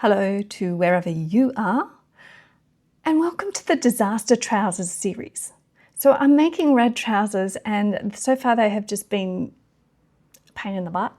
Hello to wherever you are, and welcome to the Disaster Trousers series. So I'm making red trousers, and so far they have just been a pain in the butt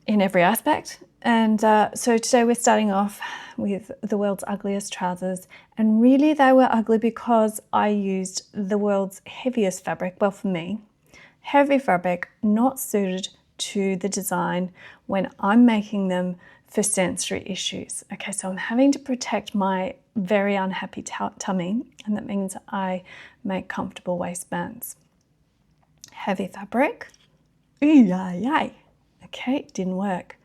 in every aspect. And so today we're starting off with the world's ugliest trousers, and really they were ugly because I used the world's heaviest fabric. Well, for me, heavy fabric not suited to the design when I'm making them for sensory issues. Okay, so I'm having to protect my very unhappy tummy, and that means I make comfortable waistbands. Heavy fabric, yay. Okay, didn't work.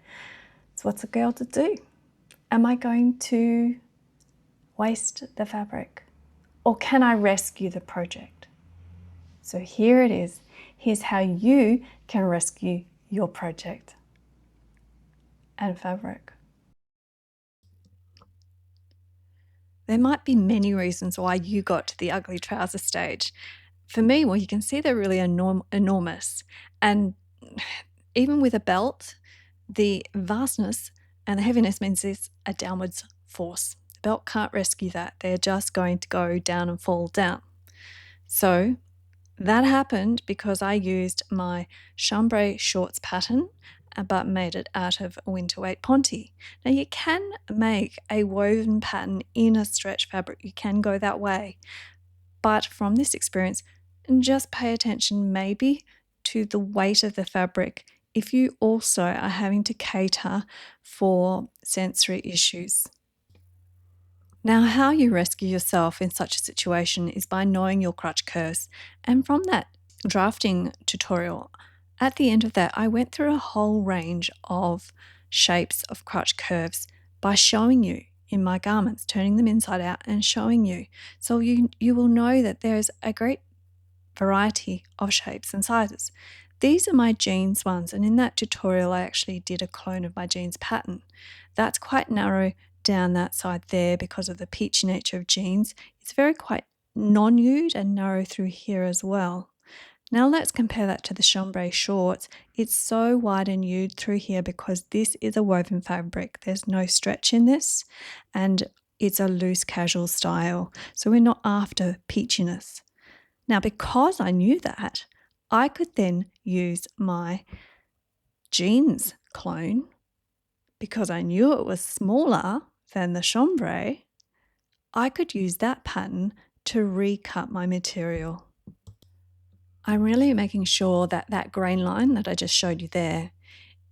So what's a girl to do? Am I going to waste the fabric, or can I rescue the project? So here it is. Here's how you can rescue your project and fabric. There might be many reasons why you got to the ugly trouser stage. For me, well, you can see they're really enormous. And even with a belt, the vastness and the heaviness means there's a downwards force. The belt can't rescue that. They're just going to go down and fall down. So that happened because I used my chambray shorts pattern but made it out of winter weight ponte. Now you can make a woven pattern in a stretch fabric. You can go that way. But from this experience, just pay attention maybe to the weight of the fabric if you also are having to cater for sensory issues. Now, how you rescue yourself in such a situation is by knowing your crotch curves. And from that drafting tutorial, at the end of that, I went through a whole range of shapes of crotch curves by showing you in my garments, turning them inside out and showing you. So you will know that there's a great variety of shapes and sizes. These are my jeans ones, and in that tutorial I actually did a clone of my jeans pattern. That's quite narrow down that side there because of the peachy nature of jeans. It's very quite non-nude and narrow through here as well. Now let's compare that to the chambray shorts. It's so wide and nude through here because this is a woven fabric. There's no stretch in this, and it's a loose casual style. So we're not after peachiness. Now, because I knew that, I could then use my jeans clone, because I knew it was smaller than the chambray, I could use that pattern to recut my material. I'm really making sure that that grain line that I just showed you there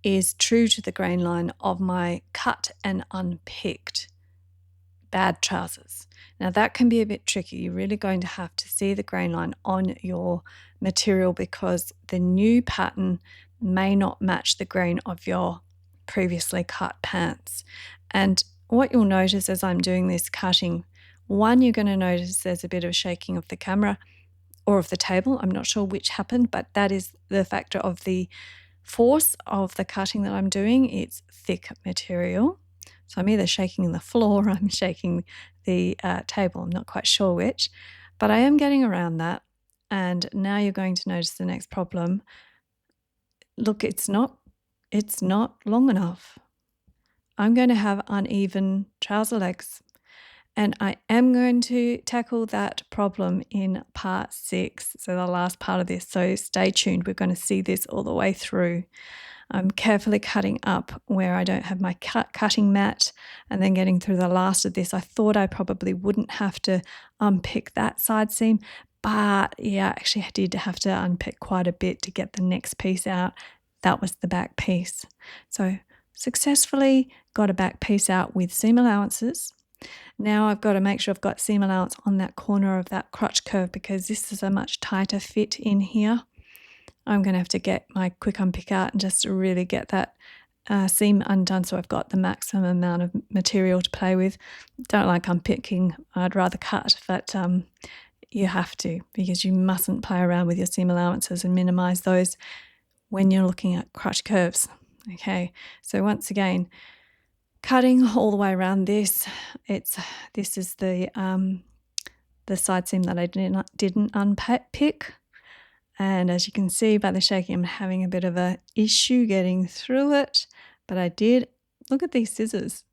is true to the grain line of my cut and unpicked bad trousers. Now that can be a bit tricky. You're really going to have to see the grain line on your material because the new pattern may not match the grain of your previously cut pants. And what you'll notice as I'm doing this cutting, one, you're going to notice there's a bit of shaking of the camera or of the table. I'm not sure which happened, but that is the factor of the force of the cutting that I'm doing. It's thick material. So I'm either shaking the floor or I'm shaking the table. I'm not quite sure which, but I am getting around that. And now you're going to notice the next problem. Look, it's not long enough. I'm going to have uneven trouser legs, and I am going to tackle that problem in part 6, so the last part of this. So stay tuned. We're going to see this all the way through. I'm carefully cutting up where I don't have my cutting mat and then getting through the last of this. I thought I probably wouldn't have to unpick that side seam, but yeah, actually I did have to unpick quite a bit to get the next piece out. That was the back piece. So successfully got a back piece out with seam allowances. Now I've got to make sure I've got seam allowance on that corner of that crotch curve because this is a much tighter fit in here. I'm going to have to get my quick unpick out and just really get that seam undone so I've got the maximum amount of material to play with. Don't like unpicking, I'd rather cut, but you have to because you mustn't play around with your seam allowances and minimize those when you're looking at crotch curves. Okay, so once again, cutting all the way around this. This is the side seam that I didn't unpick. And as you can see by the shaking, I'm having a bit of an issue getting through it, but I did look at these scissors.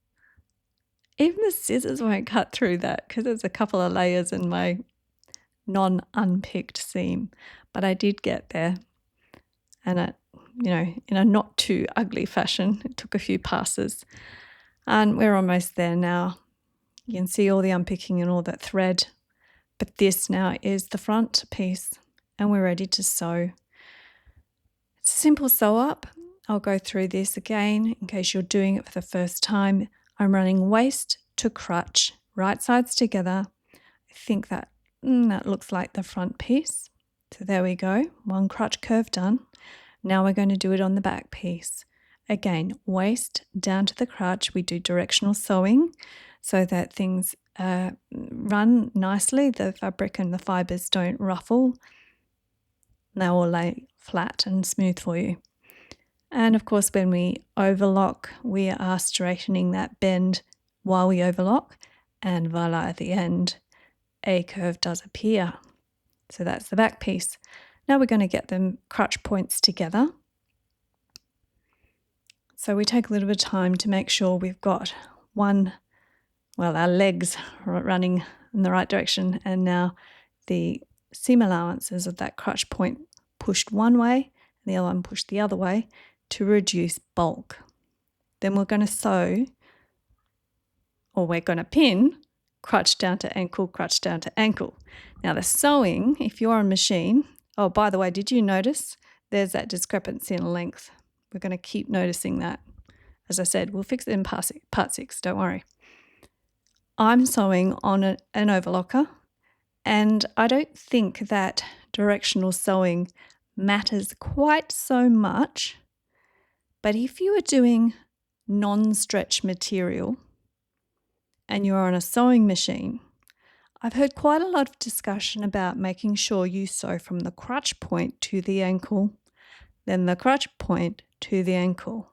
Even the scissors won't cut through that because there's a couple of layers in my non-unpicked seam. But I did get there, and in a not too ugly fashion. It took a few passes, and we're almost there now. You can see all the unpicking and all that thread. But this now is the front piece, and we're ready to sew. It's a simple sew up. I'll go through this again in case you're doing it for the first time. I'm running waist to crutch, right sides together. I think that looks like the front piece. So there we go, one crutch curve done. Now we're going to do it on the back piece. Again, waist down to the crutch. We do directional sewing so that things run nicely. The fabric and the fibres don't ruffle. They will lay flat and smooth for you. And of course, when we overlock, we are straightening that bend while we overlock, and voila, at the end, a curve does appear. So that's the back piece. Now we're going to get them crutch points together. So we take a little bit of time to make sure we've got our legs running in the right direction, and now the seam allowances of that crutch point pushed one way and the other one pushed the other way to reduce bulk. Then we're going to sew, or we're going to pin crutch down to ankle, crutch down to ankle. Now the sewing, if you're on machine, oh, by the way, did you notice there's that discrepancy in length? We're going to keep noticing that. As I said, we'll fix it in part 6, don't worry. I'm sewing on an overlocker, and I don't think that directional sewing matters quite so much. But if you are doing non-stretch material and you're on a sewing machine, I've heard quite a lot of discussion about making sure you sew from the crutch point to the ankle, then the crutch point to the ankle.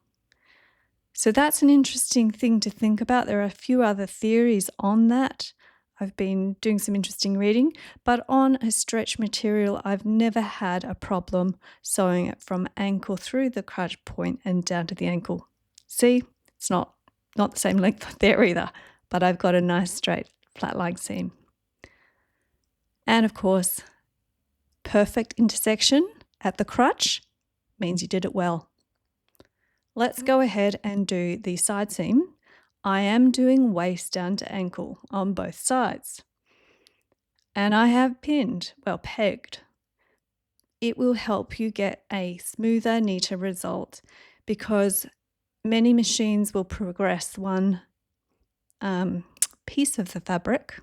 So that's an interesting thing to think about. There are a few other theories on that. I've been doing some interesting reading, but on a stretch material, I've never had a problem sewing it from ankle through the crutch point and down to the ankle. See, it's not the same length there either, but I've got a nice straight flat line seam. And of course, perfect intersection at the crutch means you did it well. Let's go ahead and do the side seam. I am doing waist down to ankle on both sides. And I have pegged. It will help you get a smoother, neater result because many machines will progress one piece of the fabric,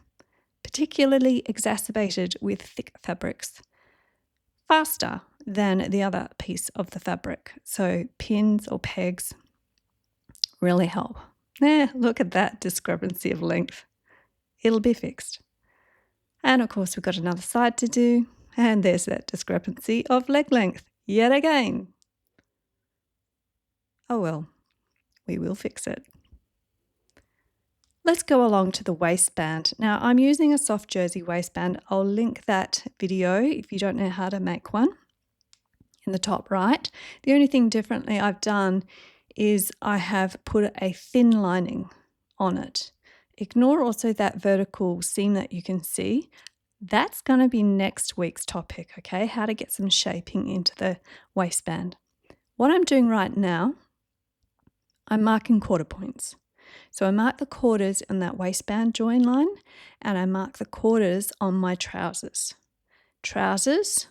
particularly exacerbated with thick fabrics, faster than the other piece of the fabric. So pins or pegs really help. Look at that discrepancy of length. It'll be fixed. And of course, we've got another side to do, and there's that discrepancy of leg length yet again. Oh well, we will fix it. Let's go along to the waistband. Now, I'm using a soft jersey waistband. I'll link that video if you don't know how to make one in the top right. The only thing differently I've done is I have put a thin lining on it. Ignore also that vertical seam that you can see. That's going to be next week's topic, okay? How to get some shaping into the waistband. What I'm doing right now, I'm marking quarter points. So I mark the quarters in that waistband join line, and I mark the quarters on my trousers. Trousers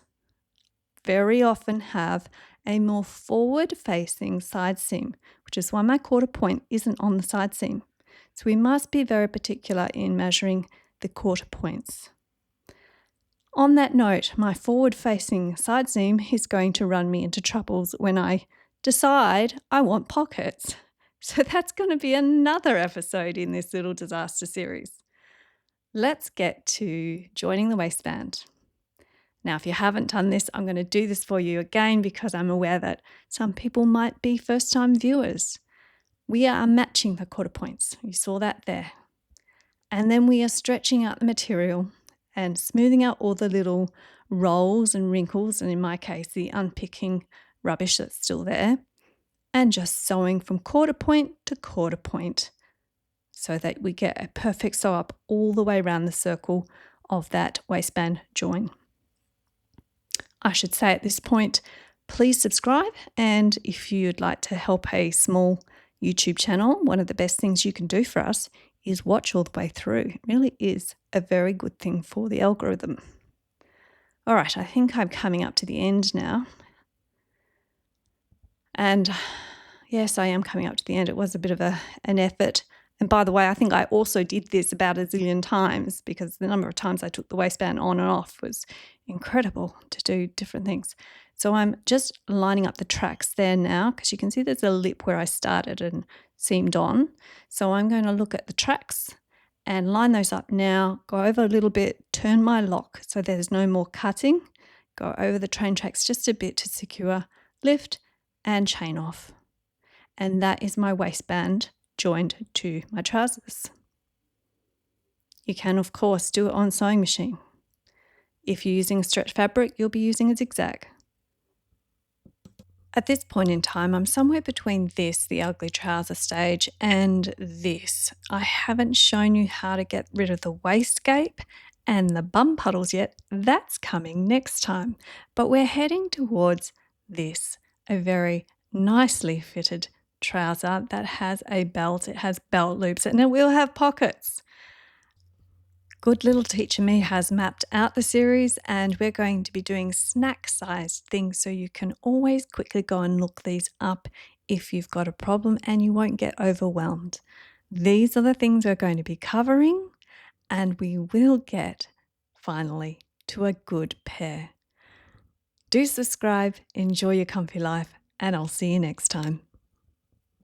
very often have a more forward-facing side seam, which is why my quarter point isn't on the side seam. So we must be very particular in measuring the quarter points. On that note, my forward-facing side seam is going to run me into troubles when I decide I want pockets. So that's going to be another episode in this little disaster series. Let's get to joining the waistband. Now, if you haven't done this, I'm going to do this for you again because I'm aware that some people might be first-time viewers. We are matching the quarter points. You saw that there. And then we are stretching out the material and smoothing out all the little rolls and wrinkles, and in my case, the unpicking rubbish that's still there. and just sewing from quarter point to quarter point so that we get a perfect sew up all the way around the circle of that waistband join. I should say at this point, please subscribe, and if you'd like to help a small YouTube channel, one of the best things you can do for us is watch all the way through. It really is a very good thing for the algorithm. All right, I think I'm coming up to the end now. And yes, I am coming up to the end. It was a bit of an effort. And by the way, I think I also did this about a zillion times because the number of times I took the waistband on and off was incredible to do different things. So I'm just lining up the tracks there now because you can see there's a lip where I started and seamed on. So I'm going to look at the tracks and line those up now, go over a little bit, turn my lock so there's no more cutting, go over the train tracks just a bit to secure, lift and chain off. And that is my waistband joined to my trousers. You can, of course, do it on sewing machine. If you're using a stretch fabric, you'll be using a zigzag. At this point in time, I'm somewhere between this, the ugly trouser stage, and this. I haven't shown you how to get rid of the waist gape and the bum puddles yet. That's coming next time. But we're heading towards this, a very nicely fitted trouser that has a belt. It has belt loops and it will have pockets. Good Little Teacher Me has mapped out the series, and we're going to be doing snack-sized things so you can always quickly go and look these up if you've got a problem and you won't get overwhelmed. These are the things we're going to be covering, and we will get, finally, to a good pair. Do subscribe, enjoy your comfy life, and I'll see you next time.